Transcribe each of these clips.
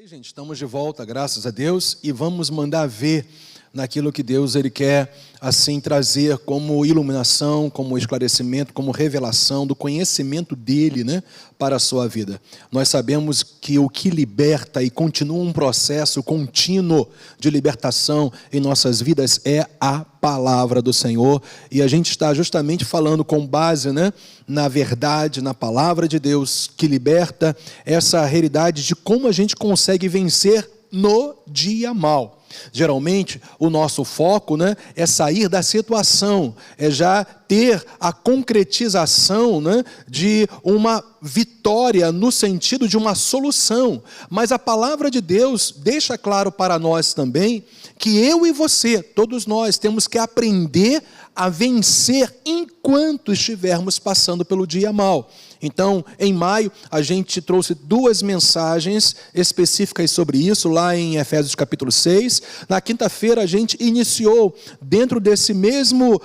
Gente, estamos de volta, graças a Deus, e vamos mandar ver naquilo que Deus ele quer assim trazer como iluminação, como esclarecimento, como revelação do conhecimento dele, né, para a sua vida. Nós sabemos que o que liberta e continua um processo contínuo de libertação em nossas vidas é a palavra do Senhor, e a gente está justamente falando com base, né, na verdade, na palavra de Deus que liberta, essa realidade de como a gente consegue vencer no dia mau. Geralmente, o nosso foco, né, é sair da situação, é já ter a concretização, né, de uma vitória no sentido de uma solução. Mas a palavra de Deus deixa claro para nós também que eu e você, todos nós, temos que aprender a vencer enquanto estivermos passando pelo dia mau. Então, em maio, a gente trouxe 2 mensagens específicas sobre isso, lá em Efésios capítulo 6. Na quinta-feira, a gente iniciou, dentro desse mesmo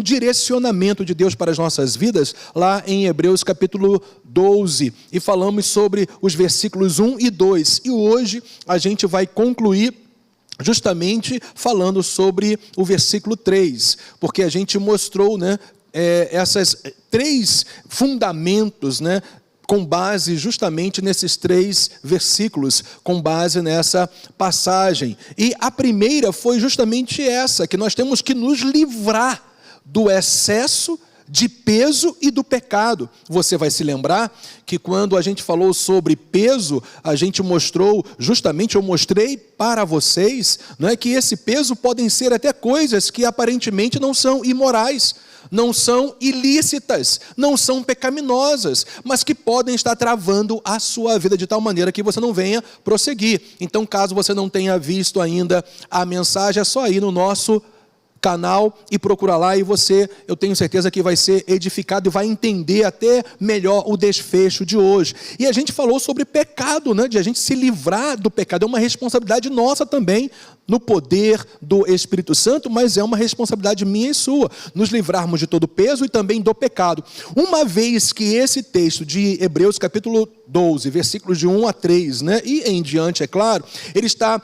direcionamento de Deus para as nossas vidas, lá em Hebreus capítulo 12. E falamos sobre os versículos 1 e 2. E hoje, a gente vai concluir justamente falando sobre o versículo 3, porque a gente mostrou, né, essas 3 fundamentos, né, com base justamente nesses 3 versículos, com base nessa passagem. E a primeira foi justamente essa, que nós temos que nos livrar do excesso de peso e do pecado. Você vai se lembrar que quando a gente falou sobre peso, a gente mostrou, justamente eu mostrei para vocês, não é, que esse peso podem ser até coisas que aparentemente não são imorais, não são ilícitas, não são pecaminosas, mas que podem estar travando a sua vida de tal maneira que você não venha prosseguir. Então, caso você não tenha visto ainda a mensagem, é só ir no nosso canal e procurar lá, e você, eu tenho certeza que vai ser edificado e vai entender até melhor o desfecho de hoje. E a gente falou sobre pecado, né, de a gente se livrar do pecado. É uma responsabilidade nossa também, no poder do Espírito Santo, mas é uma responsabilidade minha e sua, nos livrarmos de todo o peso e também do pecado. Uma vez que esse texto de Hebreus capítulo 12, versículos de 1 a 3, né, e em diante, é claro, ele está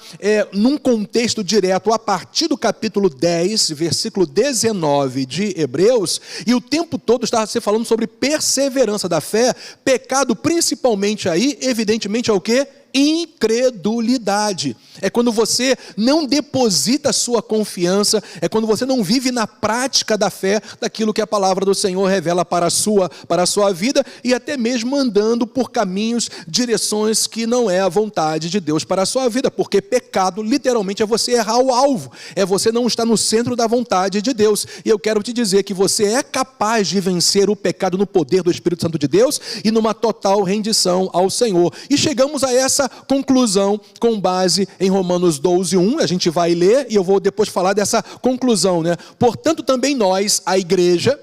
num contexto direto a partir do capítulo 10, versículo 19 de Hebreus, e o tempo todo está se falando sobre perseverança da fé. Pecado principalmente aí, evidentemente, é o quê? Incredulidade. É quando você não deposita a sua confiança, é quando você não vive na prática da fé, daquilo que a palavra do Senhor revela para a sua vida, e até mesmo andando por caminhos, direções que não é a vontade de Deus para a sua vida, porque pecado literalmente é você errar o alvo, é você não estar no centro da vontade de Deus. E eu quero te dizer que você é capaz de vencer o pecado no poder do Espírito Santo de Deus e numa total rendição ao Senhor. E chegamos a essa conclusão com base em Romanos 12, 1, a gente vai ler e eu vou depois falar dessa conclusão, né? Portanto, também nós, a igreja,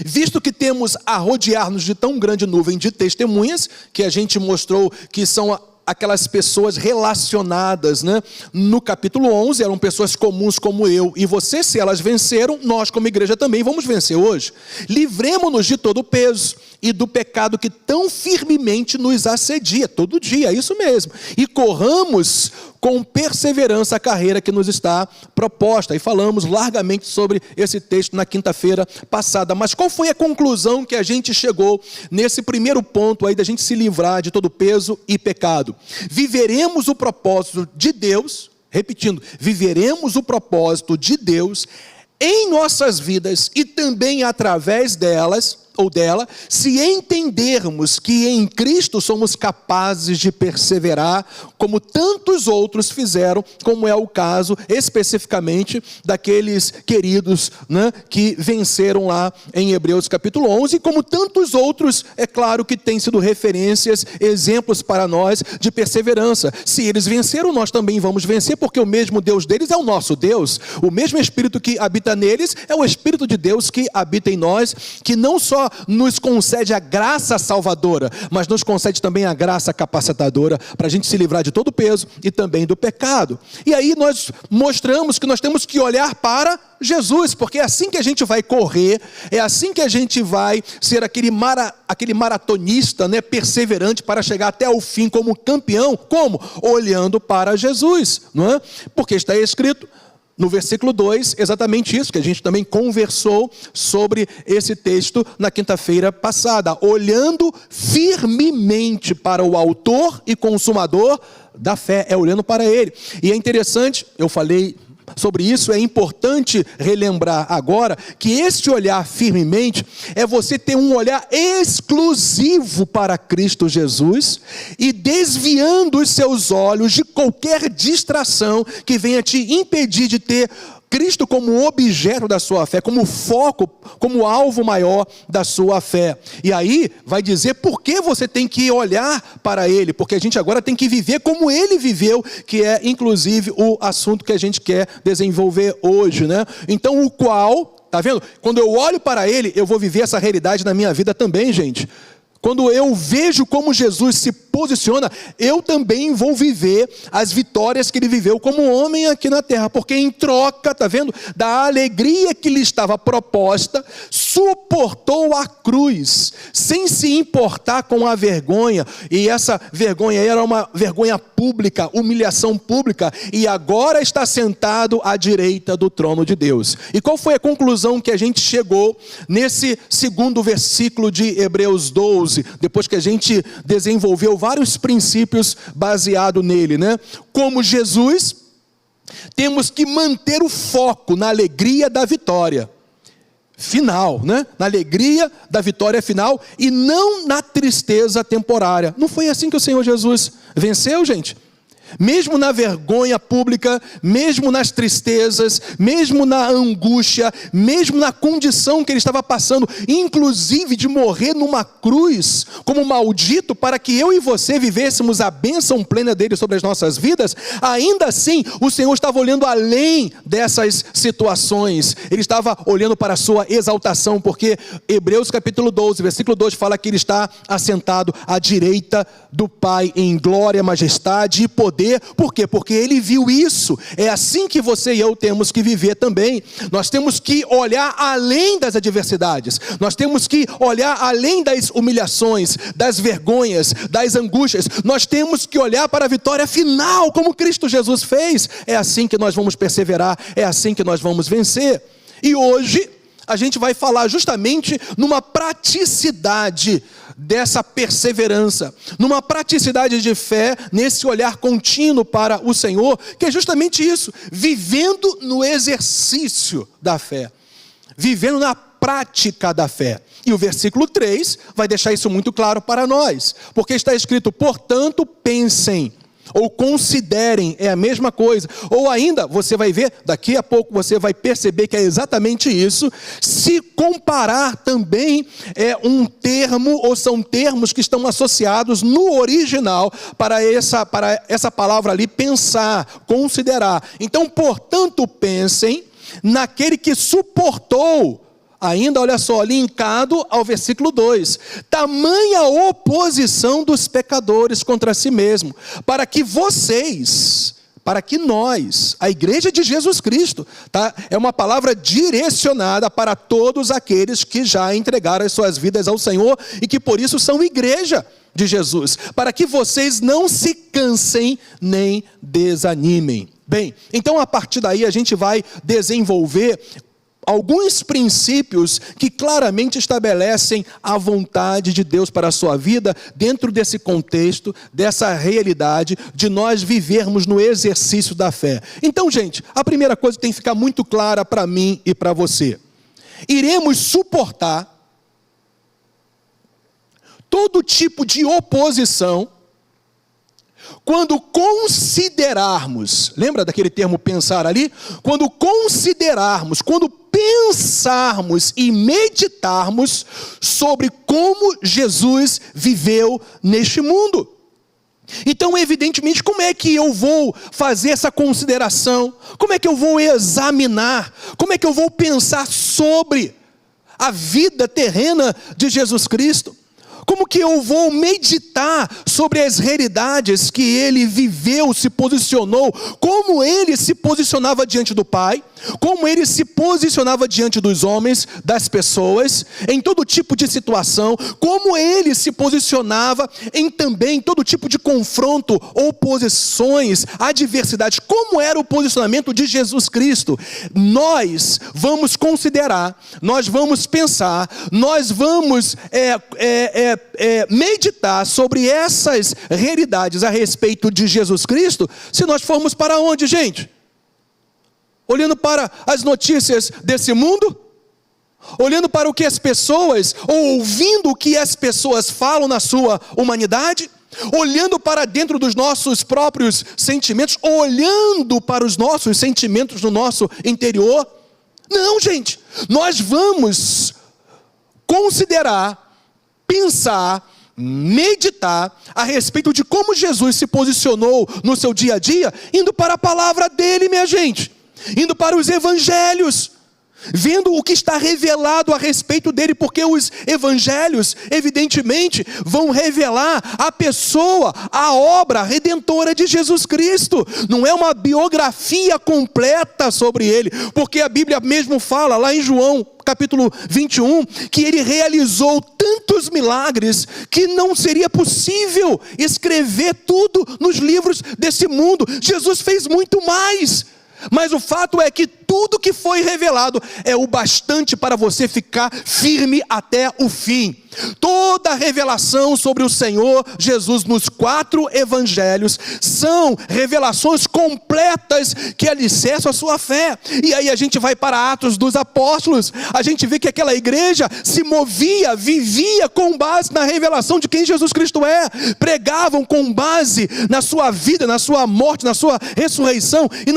visto que temos a rodear-nos de tão grande nuvem de testemunhas, que a gente mostrou que são aquelas pessoas relacionadas, né, no capítulo 11, eram pessoas comuns como eu e você. Se elas venceram, nós como igreja também vamos vencer hoje. Livremo-nos de todo o peso e do pecado que tão firmemente nos assedia, todo dia, é isso mesmo, e corramos com perseverança a carreira que nos está proposta. E falamos largamente sobre esse texto na quinta-feira passada. Mas qual foi a conclusão que a gente chegou nesse primeiro ponto aí da gente se livrar de todo peso e pecado? Viveremos o propósito de Deus, repetindo, viveremos o propósito de Deus em nossas vidas e também através delas, ou dela, se entendermos que em Cristo somos capazes de perseverar, como tantos outros fizeram, como é o caso especificamente daqueles queridos, né, que venceram lá em Hebreus capítulo 11, como tantos outros, é claro que têm sido referências, exemplos para nós de perseverança. Se eles venceram, nós também vamos vencer, porque o mesmo Deus deles é o nosso Deus, o mesmo Espírito que habita neles é o Espírito de Deus que habita em nós, que não só só nos concede a graça salvadora, mas nos concede também a graça capacitadora para a gente se livrar de todo o peso e também do pecado. E aí nós mostramos que nós temos que olhar para Jesus, porque é assim que a gente vai correr, é assim que a gente vai ser aquele maratonista, né, perseverante para chegar até o fim como campeão. Como? Olhando para Jesus, não é? Porque está escrito no versículo 2, exatamente isso, que a gente também conversou sobre esse texto na quinta-feira passada, olhando firmemente para o autor e consumador da fé, é olhando para ele. E é interessante, eu falei sobre isso, é importante relembrar agora que este olhar firmemente é você ter um olhar exclusivo para Cristo Jesus e desviando os seus olhos de qualquer distração que venha te impedir de ter Cristo como objeto da sua fé, como foco, como alvo maior da sua fé. E aí vai dizer por que você tem que olhar para Ele, porque a gente agora tem que viver como Ele viveu, que é inclusive o assunto que a gente quer desenvolver hoje, né? Então o qual, tá vendo? Quando eu olho para Ele, eu vou viver essa realidade na minha vida também, gente. Quando eu vejo como Jesus se posiciona, eu também vou viver as vitórias que ele viveu como homem aqui na terra, porque em troca, tá vendo, da alegria que lhe estava proposta, suportou a cruz, sem se importar com a vergonha, e essa vergonha era uma vergonha pública, humilhação pública, e agora está sentado à direita do trono de Deus. E qual foi a conclusão que a gente chegou nesse segundo versículo de Hebreus 12, depois que a gente desenvolveu vários princípios baseados nele, né? Como Jesus, temos que manter o foco na alegria da vitória final, né? Na alegria da vitória final e não na tristeza temporária. Não foi assim que o Senhor Jesus venceu, gente? Mesmo na vergonha pública, mesmo nas tristezas, mesmo na angústia, mesmo na condição que ele estava passando, inclusive de morrer numa cruz, como maldito, para que eu e você vivêssemos a bênção plena dele sobre as nossas vidas, ainda assim, o Senhor estava olhando além dessas situações, ele estava olhando para a sua exaltação, porque Hebreus capítulo 12, versículo 2 fala que ele está assentado à direita do Pai em glória, majestade e poder. Por quê? Porque ele viu isso. É assim que você e eu temos que viver também. Nós temos que olhar além das adversidades. Nós temos que olhar além das humilhações, das vergonhas, das angústias. Nós temos que olhar para a vitória final, como Cristo Jesus fez. É assim que nós vamos perseverar. É assim que nós vamos vencer. E hoje a gente vai falar justamente numa praticidade dessa perseverança, numa praticidade de fé, nesse olhar contínuo para o Senhor, que é justamente isso, vivendo no exercício da fé, vivendo na prática da fé. E o versículo 3 vai deixar isso muito claro para nós, porque está escrito, portanto, pensem, ou considerem, é a mesma coisa, ou ainda, você vai ver, daqui a pouco você vai perceber que é exatamente isso, se comparar também é um termo, ou são termos que estão associados no original, para essa palavra ali, pensar, considerar. Então, portanto, pensem naquele que suportou, ainda, olha só, linkado ao versículo 2. Tamanha oposição dos pecadores contra si mesmo, para que vocês, para que nós, a igreja de Jesus Cristo, tá? É uma palavra direcionada para todos aqueles que já entregaram as suas vidas ao Senhor e que por isso são igreja de Jesus, para que vocês não se cansem nem desanimem. Bem, então a partir daí a gente vai desenvolver alguns princípios que claramente estabelecem a vontade de Deus para a sua vida, dentro desse contexto, dessa realidade de nós vivermos no exercício da fé. Então, gente, a primeira coisa que tem que ficar muito clara para mim e para você. Iremos suportar todo tipo de oposição quando considerarmos, lembra daquele termo pensar ali? Quando considerarmos, quando pensarmos e meditarmos sobre como Jesus viveu neste mundo. Então, evidentemente, como é que eu vou fazer essa consideração? Como é que eu vou examinar? Como é que eu vou pensar sobre a vida terrena de Jesus Cristo? Como que eu vou meditar sobre as realidades que ele viveu, se posicionou, como ele se posicionava diante do Pai, como ele se posicionava diante dos homens, das pessoas, em todo tipo de situação, como ele se posicionava em também todo tipo de confronto, oposições, adversidades, como era o posicionamento de Jesus Cristo? Nós vamos considerar, nós vamos pensar, nós vamos meditar sobre essas realidades a respeito de Jesus Cristo, se nós formos para onde, gente? Olhando para as notícias desse mundo? Olhando para o que as pessoas, ou ouvindo o que as pessoas falam na sua humanidade? Olhando para dentro dos nossos próprios sentimentos? Olhando para os nossos sentimentos no nosso interior? Não, gente. Nós vamos considerar, pensar, meditar a respeito de como Jesus se posicionou no seu dia a dia, indo para a palavra dele, minha gente, indo para os evangelhos, vendo o que está revelado a respeito dele, porque os evangelhos, evidentemente, vão revelar a pessoa, a obra redentora de Jesus Cristo. Não é uma biografia completa sobre ele, porque a Bíblia mesmo fala, lá em João, capítulo 21, que ele realizou tantos milagres, que não seria possível escrever tudo nos livros desse mundo. Jesus fez muito mais. Mas o fato é que tudo que foi revelado é o bastante para você ficar firme até o fim. Toda a revelação sobre o Senhor Jesus nos 4 evangelhos são revelações completas que alicerçam a sua fé. E aí a gente vai para Atos dos Apóstolos, a gente vê que aquela igreja se movia, vivia com base na revelação de quem Jesus Cristo é. Pregavam com base na sua vida, na sua morte, na sua ressurreição e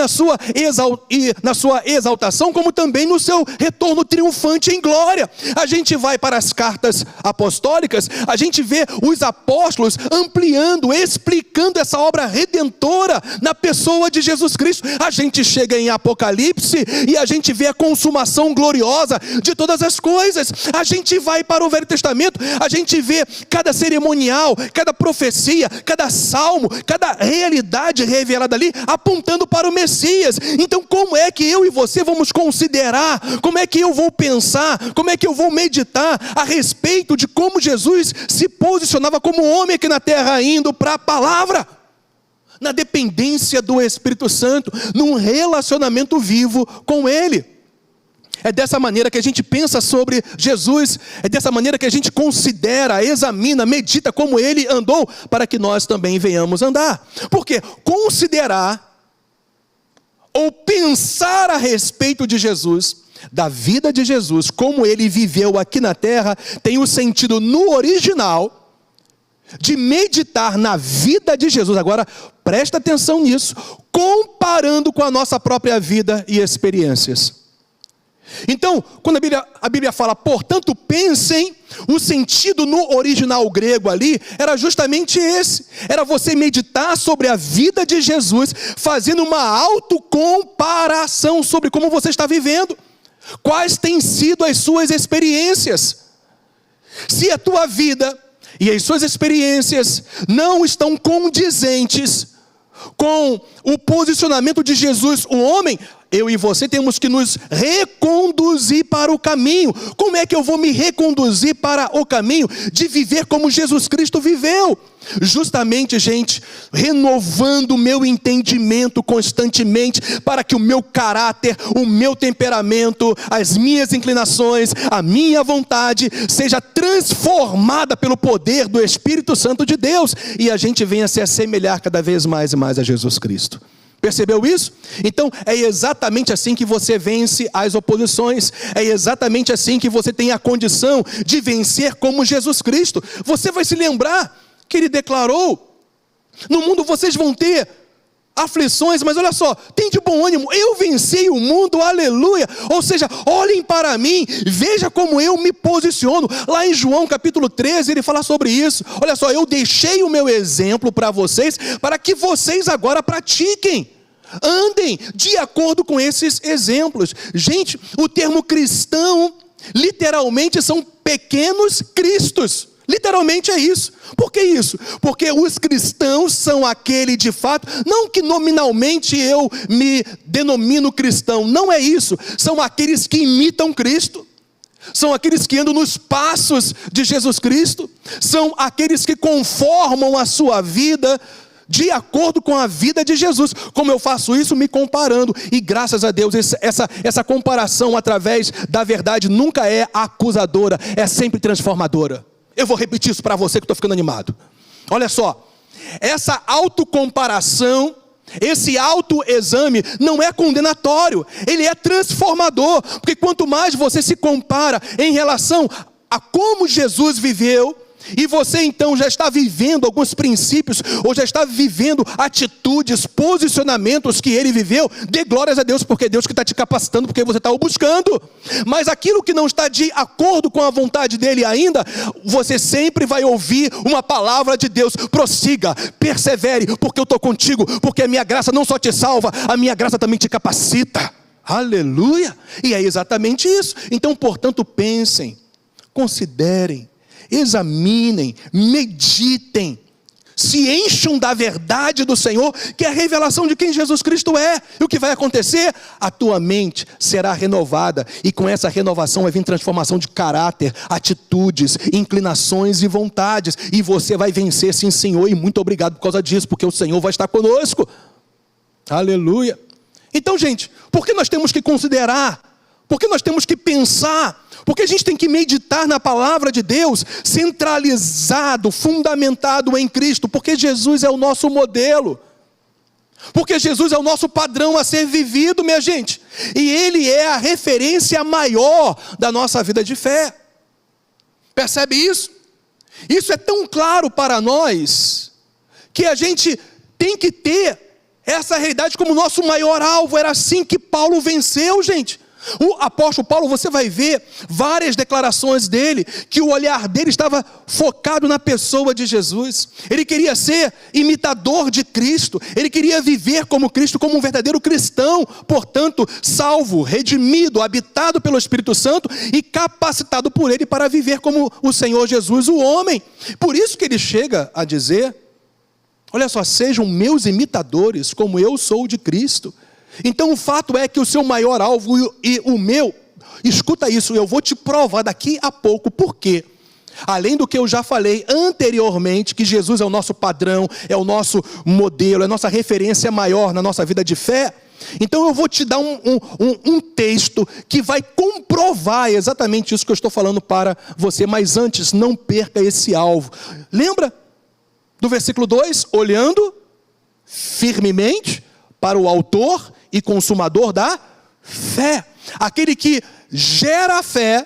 na sua exaltação, como também no seu retorno triunfante em glória. A gente vai para as cartas apostólicas, a gente vê os apóstolos ampliando, explicando essa obra redentora na pessoa de Jesus Cristo. A gente chega em Apocalipse e a gente vê a consumação gloriosa de todas as coisas. A gente vai para o Velho Testamento, a gente vê cada cerimonial, cada profecia, cada salmo, cada realidade revelada ali, apontando para o Messias. Então como é que eu e você vamos considerar, como é que eu vou pensar, como é que eu vou meditar a respeito de como Jesus se posicionava como homem aqui na terra, indo para a palavra, na dependência do Espírito Santo, num relacionamento vivo com Ele? É dessa maneira que a gente pensa sobre Jesus, é dessa maneira que a gente considera, examina, medita como Ele andou, para que nós também venhamos andar. Porque considerar ou pensar a respeito de Jesus, da vida de Jesus, como ele viveu aqui na terra, tem o sentido no original de meditar na vida de Jesus. Agora, presta atenção nisso, comparando com a nossa própria vida e experiências. Então, quando a Bíblia fala, portanto, pensem, o sentido no original grego ali era justamente esse. Era você meditar sobre a vida de Jesus, fazendo uma autocomparação sobre como você está vivendo. Quais têm sido as suas experiências? Se a tua vida e as suas experiências não estão condizentes com o posicionamento de Jesus, o homem, eu e você temos que nos reconduzir para o caminho. Como é que eu vou me reconduzir para o caminho de viver como Jesus Cristo viveu? Justamente, gente, renovando o meu entendimento constantemente, para que o meu caráter, o meu temperamento, as minhas inclinações, a minha vontade, seja transformada pelo poder do Espírito Santo de Deus, e a gente venha se assemelhar cada vez mais e mais a Jesus Cristo. Percebeu isso? Então é exatamente assim que você vence as oposições. É exatamente assim que você tem a condição de vencer como Jesus Cristo. Você vai se lembrar que ele declarou: no mundo vocês vão ter aflições, mas olha só, tem de bom ânimo, eu venci o mundo, aleluia. Ou seja, olhem para mim, veja como eu me posiciono. Lá em João capítulo 13, ele fala sobre isso. Olha só, eu deixei o meu exemplo para vocês, para que vocês agora pratiquem, andem de acordo com esses exemplos. Gente, o termo cristão Literalmente são pequenos cristos. Literalmente é isso. Por que isso? Porque os cristãos são aquele de fato, não que nominalmente eu me denomino cristão, não é isso. São aqueles que imitam Cristo. São aqueles que andam nos passos de Jesus Cristo. São aqueles que conformam a sua vida de acordo com a vida de Jesus. Como eu faço isso? Me comparando. E graças a Deus, essa comparação através da verdade nunca é acusadora, é sempre transformadora. Eu vou repetir isso para você que estou ficando animado. Olha só, essa autocomparação, esse autoexame não é condenatório, ele é transformador. Porque quanto mais você se compara em relação a como Jesus viveu, e você então já está vivendo alguns princípios, ou já está vivendo atitudes, posicionamentos que ele viveu, dê glórias a Deus, porque é Deus que está te capacitando, porque você está o buscando. Mas aquilo que não está de acordo com a vontade dele ainda, você sempre vai ouvir uma palavra de Deus: prossiga, persevere, porque eu estou contigo, porque a minha graça não só te salva, a minha graça também te capacita. Aleluia! E é exatamente isso. Então, portanto, pensem, considerem, examinem, meditem, se encham da verdade do Senhor, que é a revelação de quem Jesus Cristo é. E o que vai acontecer? A tua mente será renovada, e com essa renovação vai vir transformação de caráter, atitudes, inclinações e vontades, e você vai vencer, sim Senhor, e muito obrigado por causa disso, porque o Senhor vai estar conosco. Aleluia. Então, gente, por que nós temos que considerar? Por que nós temos que pensar? Porque a gente tem que meditar na palavra de Deus, centralizado, fundamentado em Cristo, porque Jesus é o nosso modelo, porque Jesus é o nosso padrão a ser vivido, minha gente, e Ele é a referência maior da nossa vida de fé. Percebe isso? Isso é tão claro para nós, que a gente tem que ter essa realidade como nosso maior alvo. Era assim que Paulo venceu, gente. O apóstolo Paulo, você vai ver várias declarações dele, que o olhar dele estava focado na pessoa de Jesus. Ele queria ser imitador de Cristo, ele queria viver como Cristo, como um verdadeiro cristão, portanto, salvo, redimido, habitado pelo Espírito Santo e capacitado por ele para viver como o Senhor Jesus, o homem. Por isso que ele chega a dizer: olha só, sejam meus imitadores, como eu sou de Cristo. Então o fato é que o seu maior alvo e o meu, escuta isso, eu vou te provar daqui a pouco por quê. Além do que eu já falei anteriormente, que Jesus é o nosso padrão, é o nosso modelo, é a nossa referência maior na nossa vida de fé. Então eu vou te dar um texto que vai comprovar exatamente isso que eu estou falando para você. Mas antes, não perca esse alvo. Lembra do versículo 2? Olhando firmemente para o autor e consumador da fé. Aquele que gera a fé,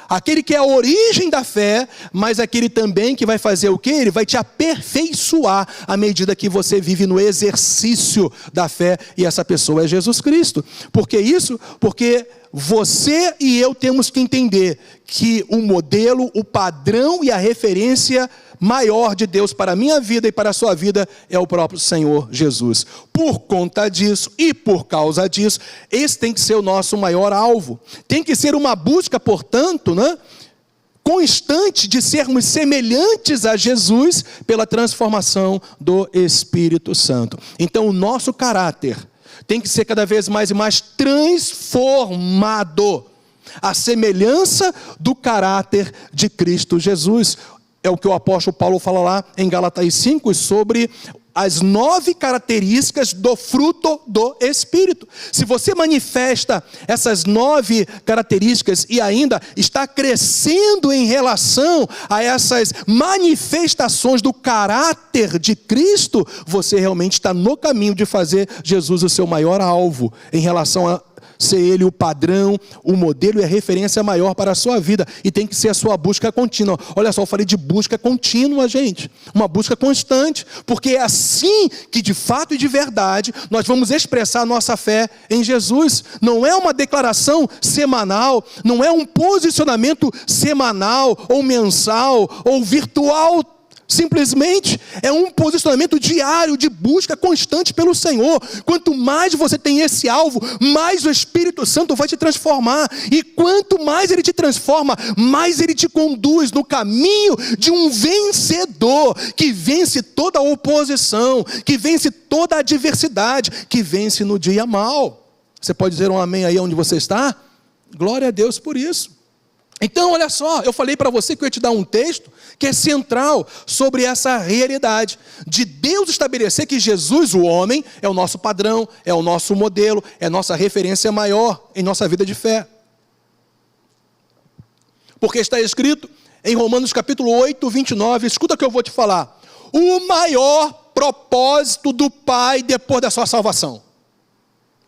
aquele que é a origem da fé, mas aquele também que vai fazer o quê? Ele vai te aperfeiçoar à medida que você vive no exercício da fé, e essa pessoa é Jesus Cristo. Por que isso? Porque você e eu temos que entender que o modelo, o padrão e a referência maior de Deus para a minha vida e para a sua vida é o próprio Senhor Jesus. Por conta disso e por causa disso, esse tem que ser o nosso maior alvo. Tem que ser uma busca, portanto, constante de sermos semelhantes a Jesus pela transformação do Espírito Santo. Então o nosso caráter tem que ser cada vez mais e mais transformado à semelhança do caráter de Cristo Jesus. É o que o apóstolo Paulo fala lá em Gálatas 5 sobre as 9 características do fruto do Espírito. Se você manifesta essas 9 características e ainda está crescendo em relação a essas manifestações do caráter de Cristo, você realmente está no caminho de fazer Jesus o seu maior alvo em relação a ser Ele o padrão, o modelo e a referência maior para a sua vida. E tem que ser a sua busca contínua. Olha só, eu falei de busca contínua, gente. Uma busca constante. Porque é assim que de fato e de verdade nós vamos expressar a nossa fé em Jesus. Não é uma declaração semanal, não é um posicionamento semanal ou mensal ou virtual. Simplesmente é um posicionamento diário de busca constante pelo Senhor. Quanto mais você tem esse alvo, mais o Espírito Santo vai te transformar. E quanto mais Ele te transforma, mais Ele te conduz no caminho de um vencedor, que vence toda a oposição, que vence toda a adversidade, que vence no dia mau. Você pode dizer um amém aí onde você está? Glória a Deus por isso. Então, olha só, eu falei para você que eu ia te dar um texto que é central sobre essa realidade de Deus estabelecer que Jesus, o homem, é o nosso padrão, é o nosso modelo, é a nossa referência maior em nossa vida de fé. Porque está escrito em Romanos capítulo 8, 29, escuta o que eu vou te falar. O maior propósito do Pai depois da sua salvação.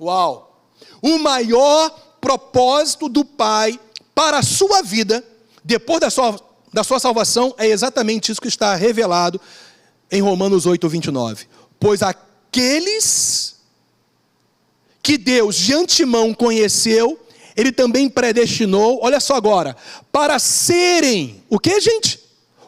Uau! O maior propósito do Pai para a sua vida, depois da sua salvação, é exatamente isso que está revelado em Romanos 8, 29. Pois aqueles que Deus de antemão conheceu, Ele também predestinou, olha só agora, para serem, o que, gente?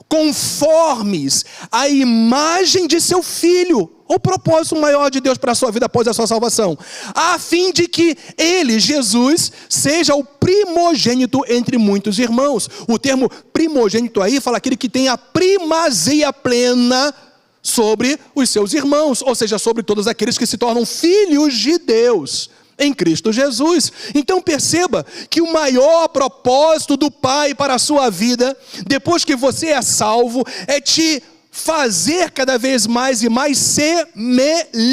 Conformes à imagem de seu Filho. O propósito maior de Deus para a sua vida após a sua salvação, a fim de que Ele, Jesus, seja o primogênito entre muitos irmãos. O termo primogênito aí fala aquele que tem a primazia plena sobre os seus irmãos, ou seja, sobre todos aqueles que se tornam filhos de Deus em Cristo Jesus. Então perceba que o maior propósito do Pai para a sua vida, depois que você é salvo, é te fazer cada vez mais e mais semelhante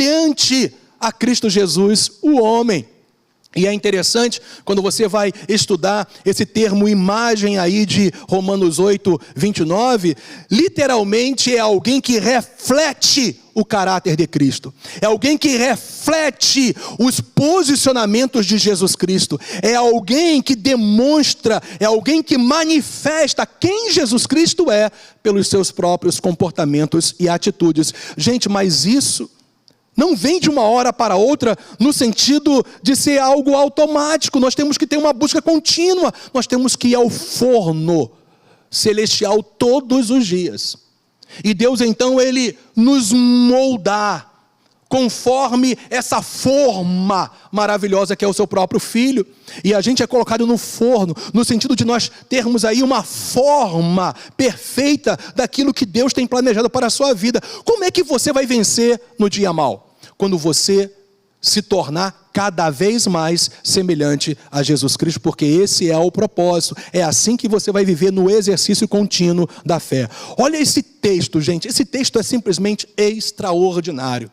a Cristo Jesus, o homem. E é interessante, quando você vai estudar esse termo imagem aí de Romanos 8, 29, literalmente é alguém que reflete o caráter de Cristo. É alguém que reflete os posicionamentos de Jesus Cristo. É alguém que demonstra, é alguém que manifesta quem Jesus Cristo é pelos seus próprios comportamentos e atitudes. Gente, mas isso não vem de uma hora para outra no sentido de ser algo automático. Nós temos que ter uma busca contínua. Nós temos que ir ao forno celestial todos os dias. E Deus então, Ele nos moldar conforme essa forma maravilhosa que é o seu próprio Filho. E a gente é colocado no forno, no sentido de nós termos aí uma forma perfeita daquilo que Deus tem planejado para a sua vida. Como é que você vai vencer no dia mau? Quando você se tornar cada vez mais semelhante a Jesus Cristo, porque esse é o propósito. É assim que você vai viver no exercício contínuo da fé. Olha esse texto, gente. Esse texto é simplesmente extraordinário.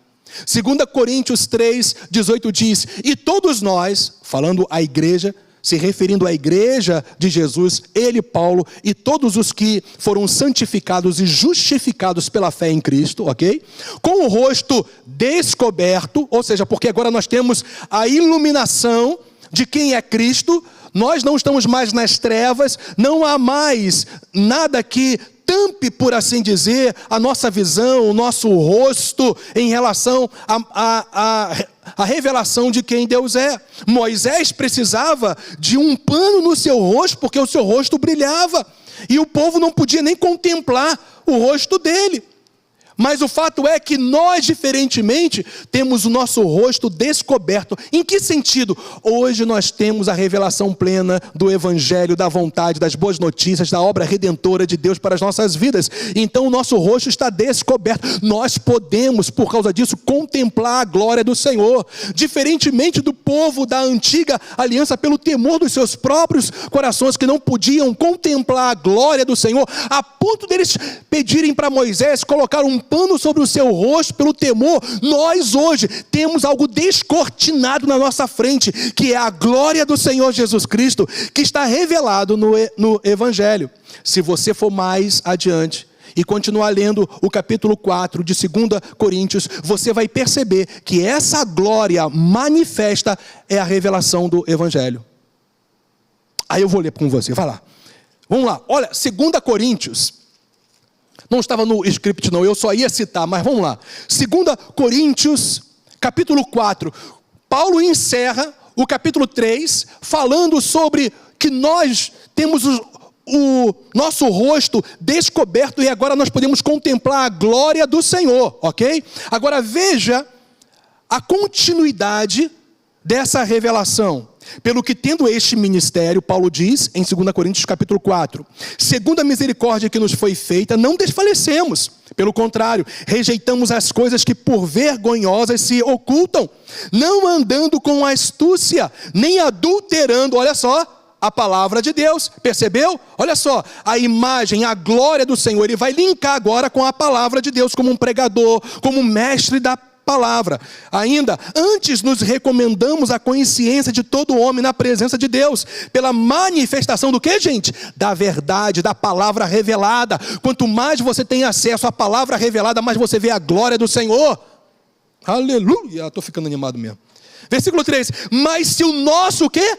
2 Coríntios 3, 18 diz: e todos nós, falando à igreja, se referindo à igreja de Jesus, ele, Paulo, e todos os que foram santificados e justificados pela fé em Cristo, ok? Com o rosto descoberto, ou seja, porque agora nós temos a iluminação de quem é Cristo, nós não estamos mais nas trevas, não há mais nada que tampe, por assim dizer, a nossa visão, o nosso rosto em relação a revelação de quem Deus é. Moisés precisava de um pano no seu rosto, porque o seu rosto brilhava, e o povo não podia nem contemplar o rosto dele. Mas o fato é que nós, diferentemente, temos o nosso rosto descoberto. Em que sentido? Hoje nós temos a revelação plena do Evangelho, da vontade, das boas notícias, da obra redentora de Deus para as nossas vidas. Então o nosso rosto está descoberto. Nós podemos, por causa disso, contemplar a glória do Senhor. Diferentemente do povo da antiga aliança, pelo temor dos seus próprios corações, que não podiam contemplar a glória do Senhor, a ponto deles pedirem para Moisés colocar um pano sobre o seu rosto pelo temor. Nós hoje temos algo descortinado na nossa frente, que é a glória do Senhor Jesus Cristo, que está revelado no Evangelho. Se você for mais adiante e continuar lendo o capítulo 4 de 2 Coríntios, você vai perceber que essa glória manifesta é a revelação do Evangelho. Aí eu vou ler com você, vai lá. Vamos lá, olha, 2 Coríntios, não estava no script não, eu só ia citar, mas vamos lá. 2 Coríntios, capítulo 4. Paulo encerra o capítulo 3, falando sobre que nós temos o nosso rosto descoberto e agora nós podemos contemplar a glória do Senhor, ok? Agora veja a continuidade dessa revelação. Pelo que tendo este ministério, Paulo diz em 2 Coríntios capítulo 4, segundo a misericórdia que nos foi feita, não desfalecemos. Pelo contrário, rejeitamos as coisas que por vergonhosas se ocultam, não andando com astúcia, nem adulterando, olha só, a palavra de Deus, percebeu? Olha só, a imagem, a glória do Senhor, ele vai linkar agora com a palavra de Deus, como um pregador, como um mestre da palavra. Ainda, antes nos recomendamos a consciência de todo homem na presença de Deus, pela manifestação do que, gente? Da verdade, da palavra revelada. Quanto mais você tem acesso à palavra revelada, mais você vê a glória do Senhor. Aleluia, estou ficando animado mesmo. Versículo 3, mas se o nosso o quê?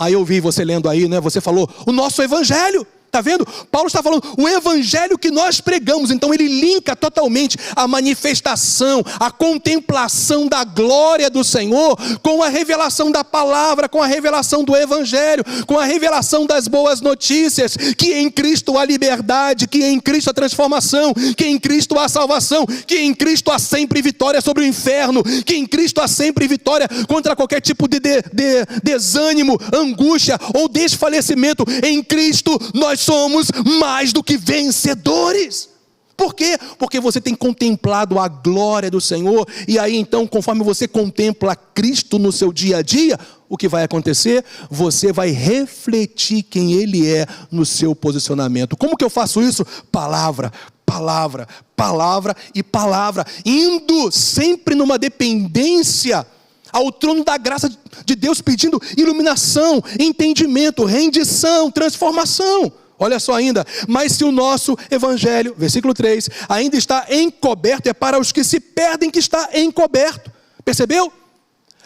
Aí eu vi você lendo aí, né? Você falou, o nosso evangelho. Está vendo? Paulo está falando o evangelho que nós pregamos. Então ele linka totalmente a manifestação, a contemplação da glória do Senhor com a revelação da palavra, com a revelação do evangelho, com a revelação das boas notícias, que em Cristo há liberdade, que em Cristo há transformação, que em Cristo há salvação, que em Cristo há sempre vitória sobre o inferno, que em Cristo há sempre vitória contra qualquer tipo de desânimo, angústia ou desfalecimento. Em Cristo nós somos mais do que vencedores. Por quê? Porque você tem contemplado a glória do Senhor, e aí então, conforme você contempla Cristo no seu dia a dia, o que vai acontecer? Você vai refletir quem Ele é no seu posicionamento. Como que eu faço isso? Palavra, palavra, palavra e palavra, indo sempre numa dependência ao trono da graça de Deus, pedindo iluminação, entendimento, rendição, transformação. Olha só ainda, mas se o nosso evangelho, versículo 3, ainda está encoberto, é para os que se perdem que está encoberto. Percebeu?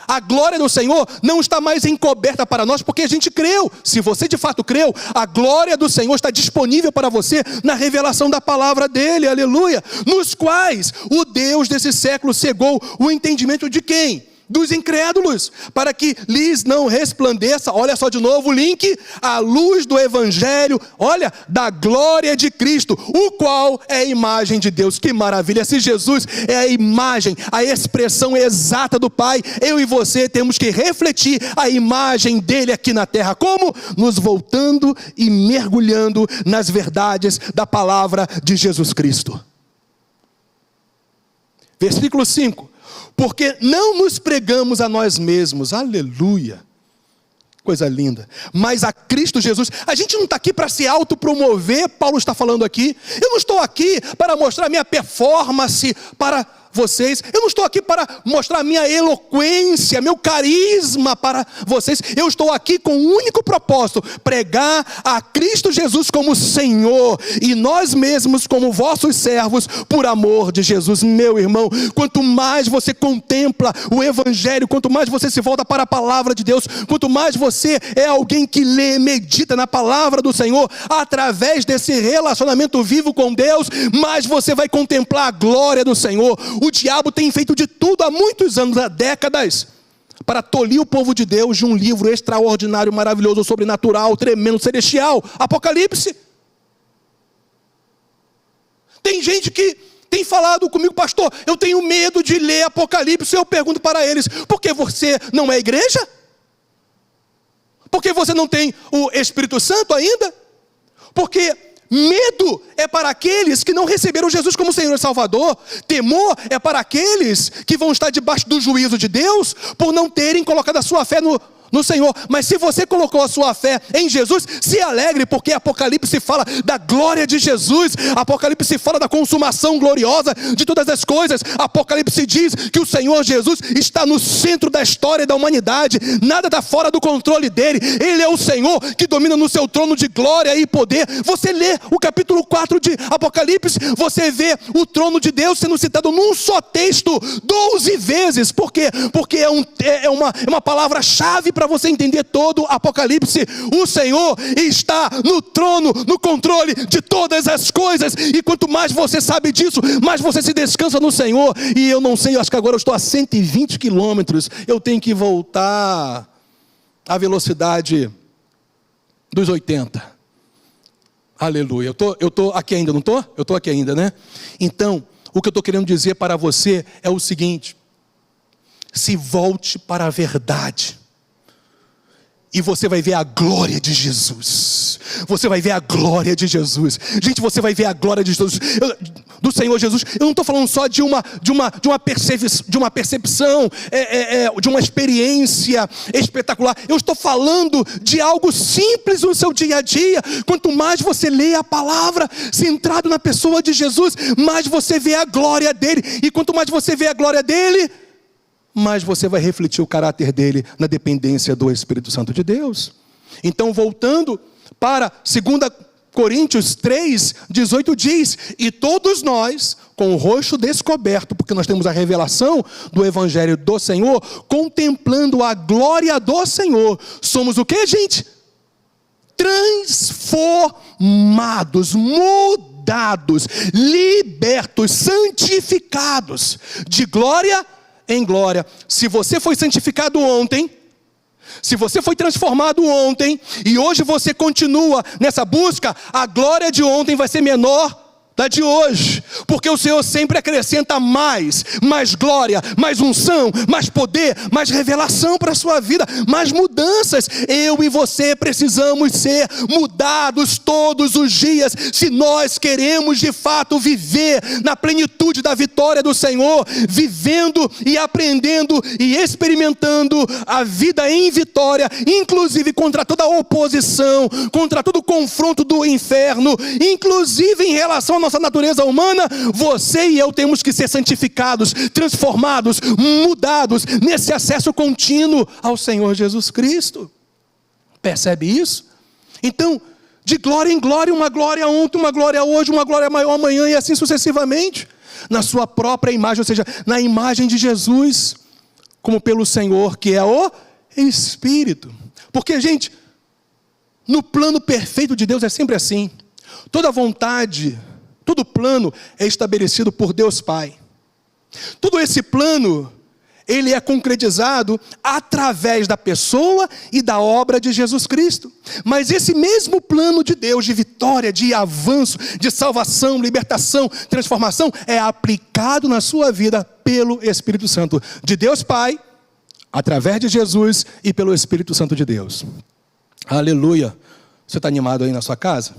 A glória do Senhor não está mais encoberta para nós, porque a gente creu. Se você de fato creu, a glória do Senhor está disponível para você na revelação da palavra dele, aleluia. Nos quais o Deus desse século cegou o entendimento de quem? Dos incrédulos, para que lhes não resplandeça, olha só de novo o link, a luz do evangelho, olha, da glória de Cristo, o qual é a imagem de Deus. Que maravilha! Se Jesus é a imagem, a expressão exata do Pai, eu e você temos que refletir a imagem dele aqui na terra. Como? Nos voltando e mergulhando nas verdades da palavra de Jesus Cristo. Versículo 5, porque não nos pregamos a nós mesmos, aleluia, coisa linda, mas a Cristo Jesus. A gente não está aqui para se autopromover, Paulo está falando aqui. Eu não estou aqui para mostrar minha performance para vocês, eu não estou aqui para mostrar minha eloquência, meu carisma para vocês. Eu estou aqui com um único propósito: pregar a Cristo Jesus como Senhor, e nós mesmos como vossos servos, por amor de Jesus. Meu irmão, quanto mais você contempla o evangelho, quanto mais você se volta para a palavra de Deus, quanto mais você é alguém que lê, medita na palavra do Senhor, através desse relacionamento vivo com Deus, mais você vai contemplar a glória do Senhor. O diabo tem feito de tudo há muitos anos, há décadas, para tolir o povo de Deus de um livro extraordinário, maravilhoso, sobrenatural, tremendo, celestial, Apocalipse. Tem gente que tem falado comigo: pastor, eu tenho medo de ler Apocalipse. Eu pergunto para eles: por que você não é igreja? Porque você não tem o Espírito Santo ainda? Porque medo é para aqueles que não receberam Jesus como Senhor e Salvador. Temor é para aqueles que vão estar debaixo do juízo de Deus por não terem colocado a sua fé no Senhor. Mas se você colocou a sua fé em Jesus, se alegre, porque Apocalipse fala da glória de Jesus. Apocalipse fala da consumação gloriosa de todas as coisas. Apocalipse diz que o Senhor Jesus está no centro da história da humanidade. Nada está fora do controle dele. Ele é o Senhor que domina no seu trono de glória e poder. Você lê o capítulo 4 de Apocalipse, você vê o trono de Deus sendo citado num só texto 12 vezes. Por quê? Porque é uma palavra-chave para você entender todo Apocalipse. O Senhor está no trono, no controle de todas as coisas, e quanto mais você sabe disso, mais você se descansa no Senhor. E eu não sei, eu acho que agora eu estou a 120 quilômetros, eu tenho que voltar à velocidade dos 80. Aleluia. Eu tô aqui ainda, não tô? Eu tô aqui ainda, né? Então, o que eu estou querendo dizer para você é o seguinte: se volte para a verdade, e você vai ver a glória de Jesus. Você vai ver a glória de Jesus. Gente, você vai ver a glória de Jesus, do Senhor Jesus. Eu não estou falando só de uma percepção, de uma experiência espetacular. Eu estou falando de algo simples no seu dia a dia. Quanto mais você lê a palavra, centrado na pessoa de Jesus, mais você vê a glória dele. E quanto mais você vê a glória dele, mas você vai refletir o caráter dele na dependência do Espírito Santo de Deus. Então, voltando para 2 Coríntios 3, 18 diz: e todos nós, com o rosto descoberto, porque nós temos a revelação do Evangelho do Senhor, contemplando a glória do Senhor, somos o que, gente? Transformados, mudados, libertos, santificados, de glória em glória. Se você foi santificado ontem, se você foi transformado ontem, e hoje você continua nessa busca, a glória de ontem vai ser menor da de hoje, porque o Senhor sempre acrescenta mais glória, mais unção, mais poder, mais revelação para a sua vida, mais mudanças. Eu e você precisamos ser mudados todos os dias, se nós queremos de fato viver na plenitude da vitória do Senhor, vivendo e aprendendo e experimentando a vida em vitória, inclusive contra toda oposição, contra todo confronto do inferno, inclusive em relação a nossa natureza humana. Você e eu temos que ser santificados, transformados, mudados, nesse acesso contínuo ao Senhor Jesus Cristo. Percebe isso? Então, de glória em glória, uma glória ontem, uma glória hoje, uma glória maior amanhã, e assim sucessivamente, na sua própria imagem, ou seja, na imagem de Jesus, como pelo Senhor, que é o Espírito. Porque, gente, no plano perfeito de Deus é sempre assim. Toda vontade, todo plano é estabelecido por Deus Pai. Todo esse plano, ele é concretizado através da pessoa e da obra de Jesus Cristo. Mas esse mesmo plano de Deus, de vitória, de avanço, de salvação, libertação, transformação, é aplicado na sua vida pelo Espírito Santo de Deus Pai, através de Jesus e pelo Espírito Santo de Deus. Aleluia. Você está animado aí na sua casa?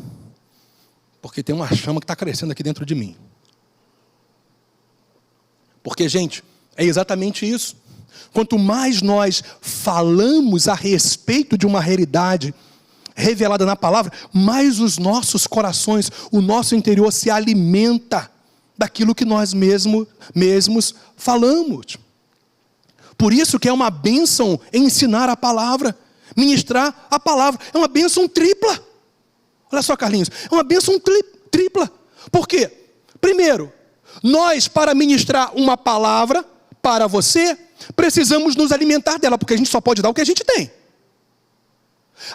Porque tem uma chama que está crescendo aqui dentro de mim. Porque, gente, é exatamente isso. Quanto mais nós falamos a respeito de uma realidade revelada na palavra, mais os nossos corações, o nosso interior se alimenta daquilo que nós mesmos falamos. Por isso que é uma bênção ensinar a palavra, ministrar a palavra. É uma bênção tripla. Olha só, Carlinhos, é uma bênção tripla. Por quê? Primeiro, nós, para ministrar uma palavra para você, precisamos nos alimentar dela, porque a gente só pode dar o que a gente tem.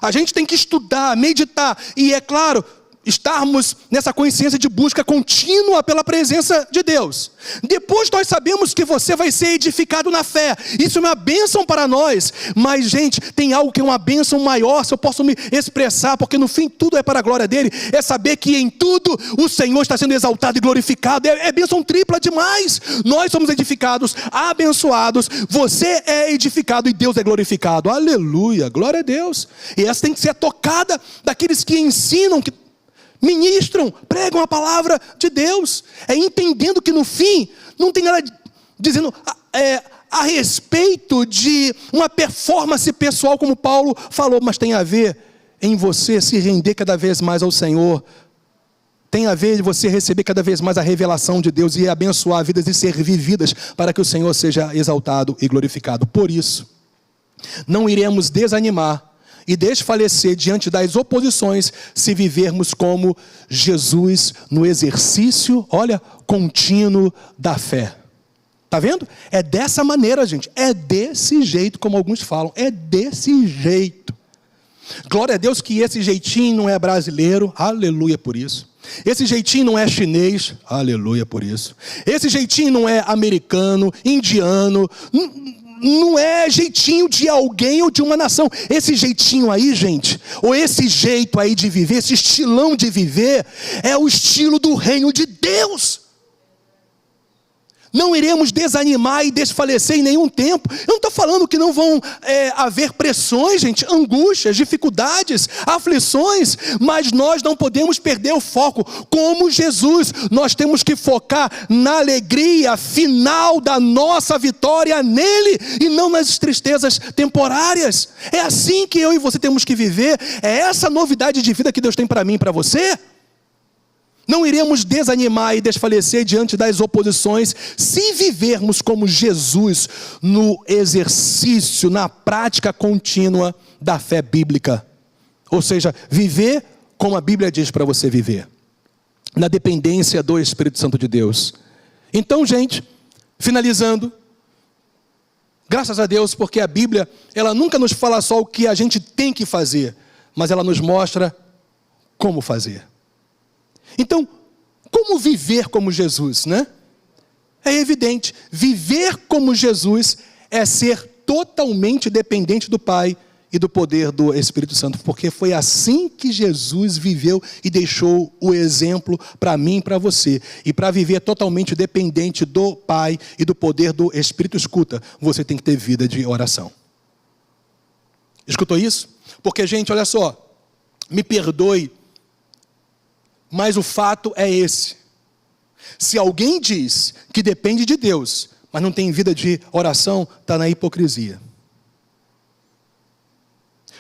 A gente tem que estudar, meditar, e é claro, estarmos nessa consciência de busca contínua pela presença de Deus. Depois nós sabemos que você vai ser edificado na fé. Isso é uma bênção para nós. Mas, gente, tem algo que é uma bênção maior, se eu posso me expressar, porque no fim tudo é para a glória dele. É saber que em tudo o Senhor está sendo exaltado e glorificado. É bênção tripla demais. Nós somos edificados, abençoados. Você é edificado e Deus é glorificado. Aleluia, glória a Deus. E essa tem que ser a tocada daqueles que ensinam, que ministram, pregam a palavra de Deus. É entendendo que no fim não tem nada dizendo a respeito de uma performance pessoal, como Paulo falou, mas tem a ver em você se render cada vez mais ao Senhor. Tem a ver em você receber cada vez mais a revelação de Deus e abençoar vidas e ser vividas para que o Senhor seja exaltado e glorificado. Por isso, não iremos desanimar e desfalecer diante das oposições, se vivermos como Jesus no exercício, olha, contínuo da fé. Está vendo? É dessa maneira, gente. É desse jeito, como alguns falam. É desse jeito. Glória a Deus que esse jeitinho não é brasileiro. Aleluia por isso. Esse jeitinho não é chinês. Aleluia por isso. Esse jeitinho não é americano, indiano. não é jeitinho de alguém ou de uma nação. Esse jeitinho aí, gente, ou esse jeito aí de viver, esse estilão de viver, é o estilo do reino de Deus. Não iremos desanimar e desfalecer em nenhum tempo. Eu não estou falando que não vão haver pressões, gente, angústias, dificuldades, aflições, mas nós não podemos perder o foco. Como Jesus, nós temos que focar na alegria final da nossa vitória nele e não nas tristezas temporárias. É assim que eu e você temos que viver. É essa novidade de vida que Deus tem para mim e para você. Não iremos desanimar e desfalecer diante das oposições se vivermos como Jesus no exercício, na prática contínua da fé bíblica. Ou seja, viver como a Bíblia diz para você viver, na dependência do Espírito Santo de Deus. Então, gente, finalizando, graças a Deus, porque a Bíblia, ela nunca nos fala só o que a gente tem que fazer, mas ela nos mostra como fazer. Então, como viver como Jesus, né? É evidente, viver como Jesus é ser totalmente dependente do Pai e do poder do Espírito Santo, porque foi assim que Jesus viveu e deixou o exemplo para mim e para você. E para viver totalmente dependente do Pai e do poder do Espírito, escuta, você tem que ter vida de oração. Escutou isso? Porque, gente, olha só, me perdoe, mas o fato é esse. Se alguém diz que depende de Deus, mas não tem vida de oração, está na hipocrisia.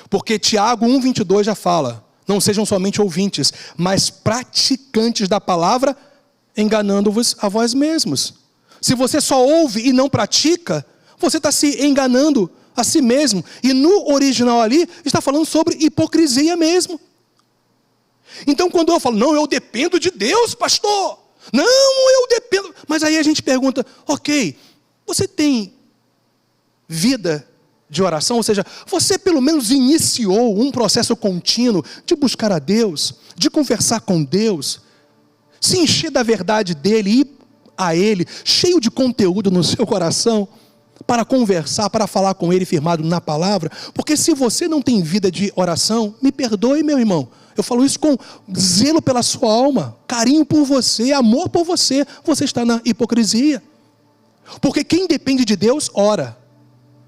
Porque Tiago 1,22 já fala, não sejam somente ouvintes, mas praticantes da palavra, enganando-vos a vós mesmos. Se você só ouve e não pratica, você está se enganando a si mesmo. E no original ali, está falando sobre hipocrisia mesmo. Então quando eu falo, não, eu dependo de Deus, pastor. Não, eu dependo. Mas aí a gente pergunta, ok, você tem vida de oração? Ou seja, você pelo menos iniciou um processo contínuo de buscar a Deus, de conversar com Deus, se encher da verdade dEle, ir a Ele, cheio de conteúdo no seu coração, para conversar, para falar com Ele firmado na palavra? Porque se você não tem vida de oração, me perdoe, meu irmão, eu falo isso com zelo pela sua alma, carinho por você, amor por você, você está na hipocrisia. Porque quem depende de Deus, ora.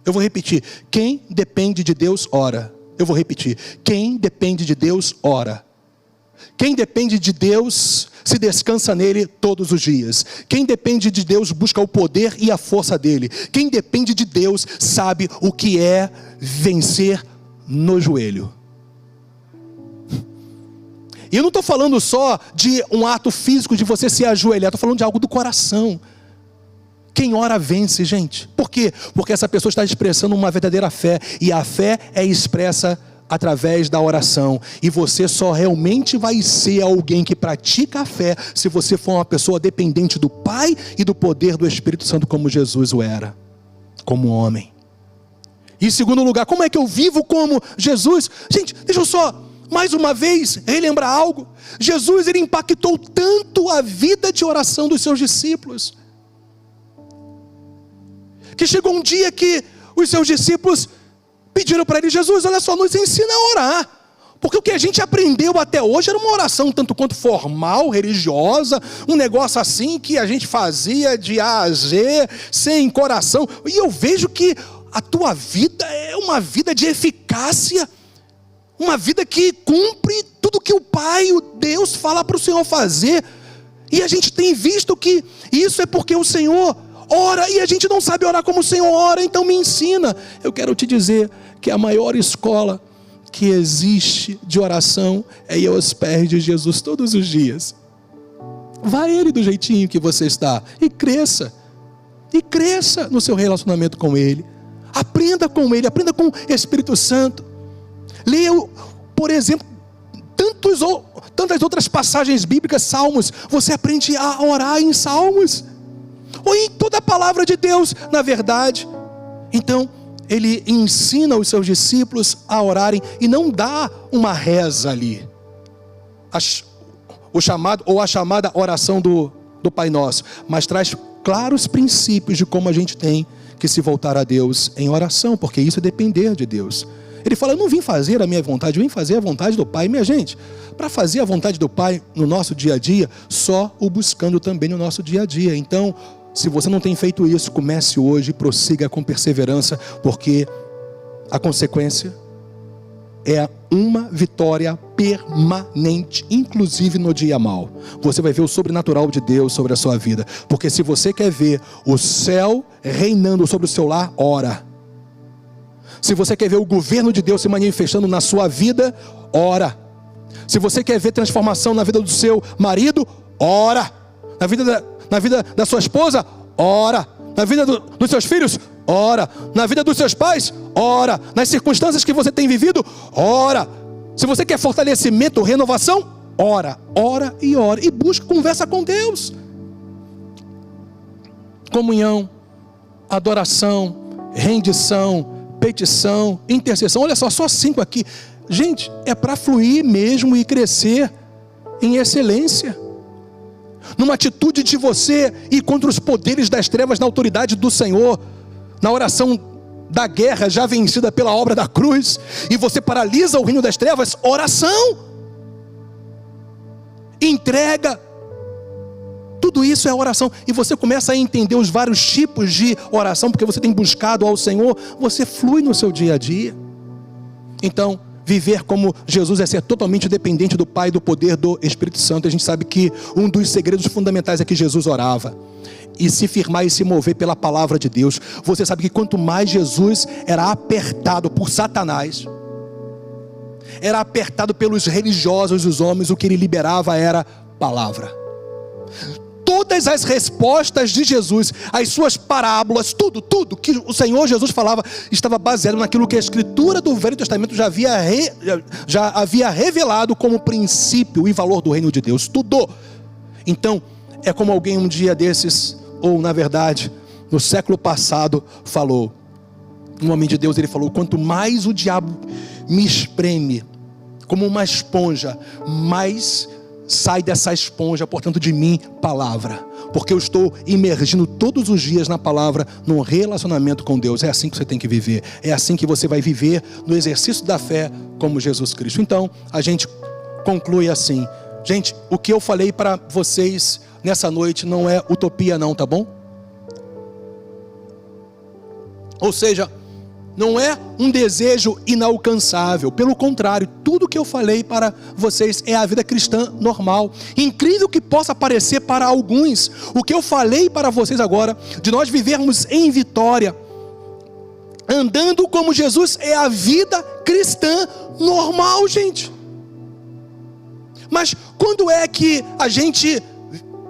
Eu vou repetir, quem depende de Deus, ora. Eu vou repetir, quem depende de Deus, ora. Quem depende de Deus, se descansa nele todos os dias. Quem depende de Deus, busca o poder e a força dele. Quem depende de Deus, sabe o que é vencer no joelho. E eu não estou falando só de um ato físico de você se ajoelhar, estou falando de algo do coração. Quem ora vence, gente. Por quê? Porque essa pessoa está expressando uma verdadeira fé. E a fé é expressa através da oração. E você só realmente vai ser alguém que pratica a fé se você for uma pessoa dependente do Pai e do poder do Espírito Santo, como Jesus o era, como homem. E em segundo lugar, como é que eu vivo como Jesus? Gente, deixa eu só mais uma vez relembrar algo. Jesus, ele impactou tanto a vida de oração dos seus discípulos, que chegou um dia que os seus discípulos pediram para ele, Jesus, olha só, nos ensina a orar. Porque o que a gente aprendeu até hoje era uma oração tanto quanto formal, religiosa, um negócio assim que a gente fazia de A a Z, sem coração. E eu vejo que a tua vida é uma vida de eficácia, uma vida que cumpre tudo que o Pai, o Deus, fala para o Senhor fazer. E a gente tem visto que isso é porque o Senhor ora e a gente não sabe orar como o Senhor ora, então me ensina. Eu quero te dizer que a maior escola que existe de oração é ir aos pés de Jesus todos os dias. Vá a Ele do jeitinho que você está e cresça no seu relacionamento com Ele. Aprenda com Ele, aprenda com o Espírito Santo. Leia, por exemplo, tantas outras passagens bíblicas, salmos. Você aprende a orar em salmos, ou em toda a palavra de Deus, na verdade. Então, ele ensina os seus discípulos a orarem, e não dá uma reza ali, a chamada oração do Pai Nosso, mas traz claros princípios de como a gente tem que se voltar a Deus em oração, porque isso é depender de Deus. Ele fala, eu não vim fazer a minha vontade, eu vim fazer a vontade do Pai. Minha gente, para fazer a vontade do Pai no nosso dia a dia, só o buscando também no nosso dia a dia. Então, se você não tem feito isso, comece hoje e prossiga com perseverança, porque a consequência é uma vitória permanente, inclusive no dia mau. Você vai ver o sobrenatural de Deus sobre a sua vida, porque se você quer ver o céu reinando sobre o seu lar, ora. Se você quer ver o governo de Deus se manifestando na sua vida, ora. Se você quer ver transformação na vida do seu marido, ora. Na vida da sua esposa, ora. Na vida dos seus filhos, ora. Na vida dos seus pais, ora. Nas circunstâncias que você tem vivido, ora. Se você quer fortalecimento, renovação, ora. Ora e ora. E busca conversa com Deus. Comunhão, adoração, rendição, petição, intercessão. Olha só 5 aqui. Gente, é para fluir mesmo e crescer em excelência. Numa atitude de você ir contra os poderes das trevas na autoridade do Senhor, na oração da guerra já vencida pela obra da cruz, e você paralisa o reino das trevas, oração, entrega, tudo isso é oração, e você começa a entender os vários tipos de oração, porque você tem buscado ao Senhor, você flui no seu dia a dia. Então, viver como Jesus é ser totalmente dependente do Pai e do poder do Espírito Santo. A gente sabe que um dos segredos fundamentais é que Jesus orava, e se firmar e se mover pela palavra de Deus. Você sabe que quanto mais Jesus era apertado por Satanás, era apertado pelos religiosos, os homens, o que ele liberava era palavra. Todas as respostas de Jesus, as suas parábolas, tudo que o Senhor Jesus falava, estava baseado naquilo que a Escritura do Velho Testamento já havia revelado como princípio e valor do reino de Deus, tudo. Então, é como alguém um dia desses, ou na verdade, no século passado, falou, um homem de Deus, ele falou, quanto mais o diabo me espreme, como uma esponja, mais sai dessa esponja, portanto de mim, palavra, porque eu estou imergindo todos os dias na palavra, num relacionamento com Deus. É assim que você tem que viver, é assim que você vai viver no exercício da fé como Jesus Cristo. Então, a gente conclui assim, gente, o que eu falei para vocês nessa noite não é utopia não, tá bom? Ou seja, não é um desejo inalcançável, pelo contrário, tudo que eu falei para vocês é a vida cristã normal. Incrível que possa parecer para alguns, o que eu falei para vocês agora, de nós vivermos em vitória, andando como Jesus, é a vida cristã normal, gente. Mas quando é que a gente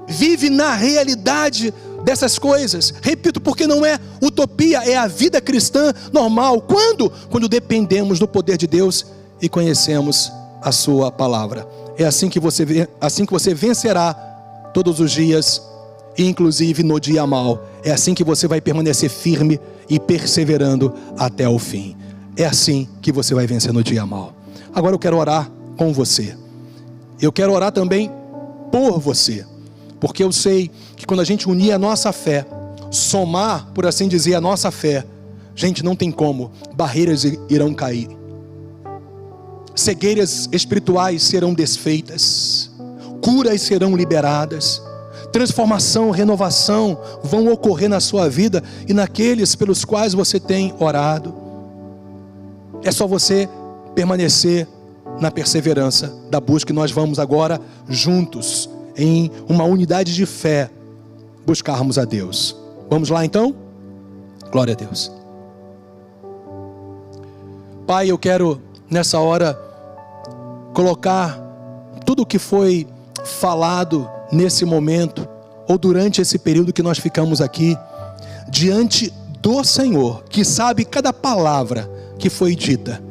vive na realidade dessas coisas? Repito, porque não é utopia, é a vida cristã normal. Quando dependemos do poder de Deus e conhecemos a sua palavra. É assim que você vencerá todos os dias, inclusive no dia mau. É assim que você vai permanecer firme e perseverando até o fim. É assim que você vai vencer no dia mau. Agora eu quero orar com você. Eu quero orar também por você, porque eu sei que quando a gente unir a nossa fé, somar, por assim dizer, a nossa fé, gente, não tem como, barreiras irão cair, cegueiras espirituais serão desfeitas, curas serão liberadas, transformação, renovação vão ocorrer na sua vida e naqueles pelos quais você tem orado. É só você permanecer na perseverança da busca, e nós vamos agora juntos, em uma unidade de fé, buscarmos a Deus. Vamos lá então? Glória a Deus. Pai, eu quero nessa hora colocar tudo o que foi falado nesse momento, ou durante esse período que nós ficamos aqui, diante do Senhor, que sabe cada palavra que foi dita,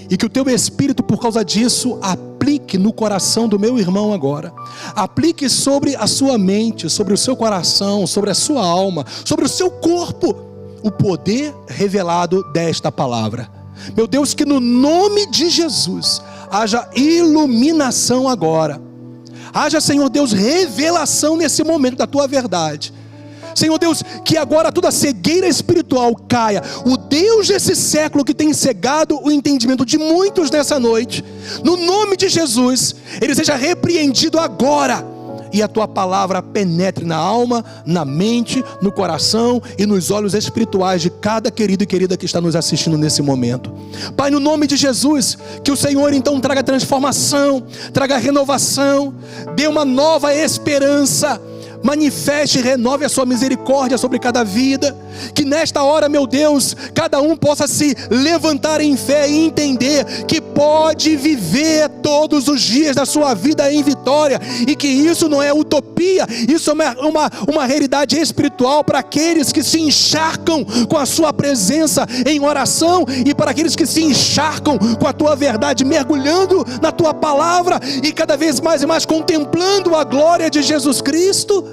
e que o teu Espírito, por causa disso, aplique no coração do meu irmão agora, aplique sobre a sua mente, sobre o seu coração, sobre a sua alma, sobre o seu corpo, o poder revelado desta palavra. Meu Deus, que no nome de Jesus haja iluminação agora, haja, Senhor Deus, revelação nesse momento da tua verdade. Senhor Deus, que agora toda cegueira espiritual caia. O Deus desse século que tem cegado o entendimento de muitos nessa noite, no nome de Jesus, ele seja repreendido agora. E a tua palavra penetre na alma, na mente, no coração e nos olhos espirituais de cada querido e querida que está nos assistindo nesse momento. Pai, no nome de Jesus, que o Senhor então traga transformação, traga renovação, dê uma nova esperança, manifeste e renove a sua misericórdia sobre cada vida. Que nesta hora, meu Deus, cada um possa se levantar em fé e entender que pode viver todos os dias da sua vida em vitória, e que isso não é utopia, isso é uma realidade espiritual para aqueles que se encharcam com a sua presença em oração, e para aqueles que se encharcam com a tua verdade, mergulhando na tua palavra e cada vez mais e mais contemplando a glória de Jesus Cristo.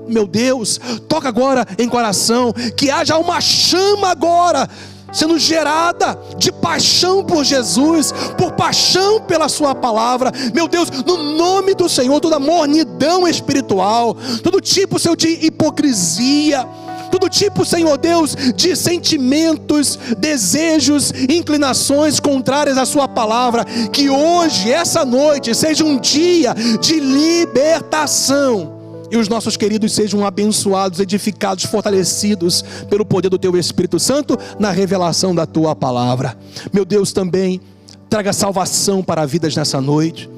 Meu Deus, toca agora em coração, que haja uma chama agora sendo gerada de paixão por Jesus, por paixão pela sua palavra. Meu Deus, no nome do Senhor, toda mornidão espiritual, todo tipo, Senhor, de hipocrisia, todo tipo, Senhor Deus, de sentimentos, desejos, inclinações contrárias à sua palavra, que hoje, essa noite, seja um dia de libertação, e os nossos queridos sejam abençoados, edificados, fortalecidos pelo poder do teu Espírito Santo na revelação da tua palavra. Meu Deus, também traga salvação para vidas nessa noite.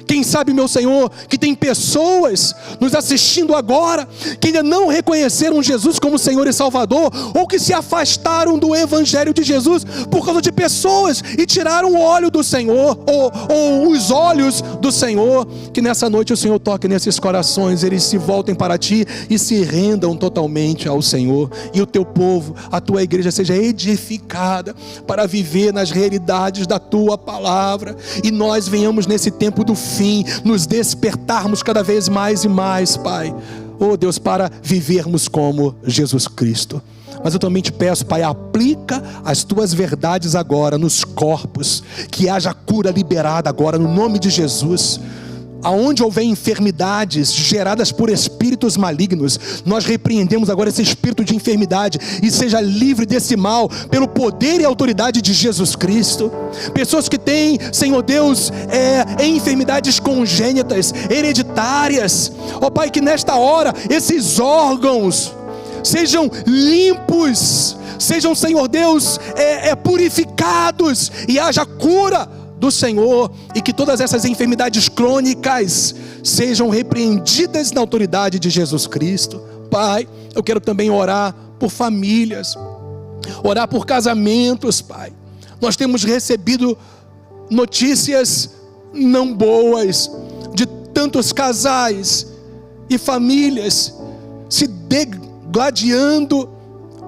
Quem sabe, meu Senhor, que tem pessoas nos assistindo agora que ainda não reconheceram Jesus como Senhor e Salvador, ou que se afastaram do Evangelho de Jesus por causa de pessoas e tiraram o óleo do Senhor, ou os olhos do Senhor. Que nessa noite o Senhor toque nesses corações, eles se voltem para Ti e se rendam totalmente ao Senhor, e o Teu povo, a Tua igreja seja edificada para viver nas realidades da Tua palavra, e nós venhamos nesse tempo do fim nos despertarmos cada vez mais e mais, Pai, oh Deus, para vivermos como Jesus Cristo. Mas eu também te peço, Pai, aplica as tuas verdades agora nos corpos, que haja cura liberada agora no nome de Jesus. Aonde houver enfermidades geradas por espíritos malignos, nós repreendemos agora esse espírito de enfermidade, e seja livre desse mal pelo poder e autoridade de Jesus Cristo. Pessoas que têm, Senhor Deus, enfermidades congênitas, hereditárias, ó Pai, que nesta hora esses órgãos sejam limpos, sejam, Senhor Deus, purificados, e haja cura do Senhor, e que todas essas enfermidades crônicas sejam repreendidas na autoridade de Jesus Cristo. Pai, eu quero também orar por famílias, orar por casamentos, Pai. Nós temos recebido notícias não boas de tantos casais e famílias se degladiando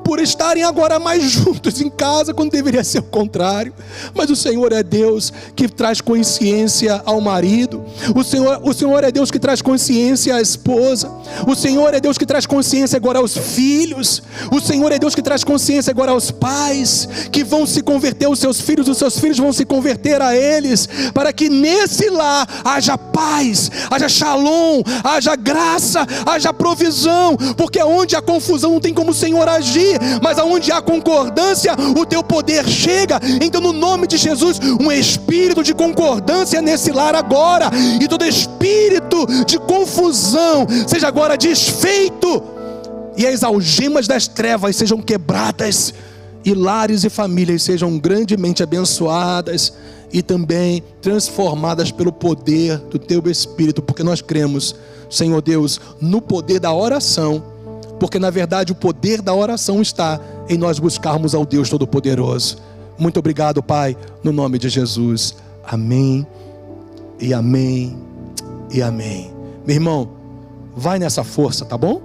por estarem agora mais juntos em casa, quando deveria ser o contrário. Mas o Senhor é Deus que traz consciência ao marido, o Senhor é Deus que traz consciência à esposa, o Senhor é Deus que traz consciência agora aos filhos, o Senhor é Deus que traz consciência agora aos pais, que vão se converter aos seus filhos, os seus filhos vão se converter a eles, para que nesse lar haja paz, haja shalom, haja graça, haja provisão, porque onde há confusão não tem como o Senhor agir, mas aonde há concordância, o teu poder chega. Então, no nome de Jesus, um espírito de concordância nesse lar agora, e todo espírito de confusão seja agora desfeito, e as algemas das trevas sejam quebradas, e lares e famílias sejam grandemente abençoadas e também transformadas pelo poder do teu Espírito, porque nós cremos, Senhor Deus, no poder da oração, porque na verdade o poder da oração está em nós buscarmos ao Deus Todo-Poderoso. Muito obrigado, Pai, no nome de Jesus. Amém, e amém, e amém. Meu irmão, vai nessa força, tá bom?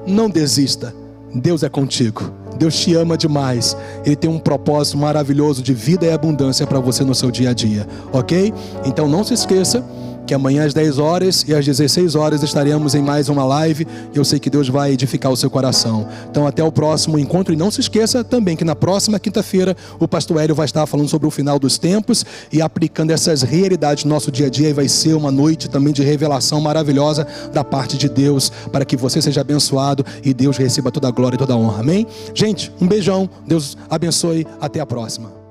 Não desista, Deus é contigo, Deus te ama demais, Ele tem um propósito maravilhoso de vida e abundância para você no seu dia a dia, ok? Então não se esqueça que amanhã às 10 horas e às 16 horas estaremos em mais uma live, e eu sei que Deus vai edificar o seu coração. Então até o próximo encontro, e não se esqueça também que na próxima quinta-feira o pastor Hélio vai estar falando sobre o final dos tempos e aplicando essas realidades no nosso dia a dia, e vai ser uma noite também de revelação maravilhosa da parte de Deus, para que você seja abençoado e Deus receba toda a glória e toda a honra, amém? Gente, um beijão, Deus abençoe, até a próxima.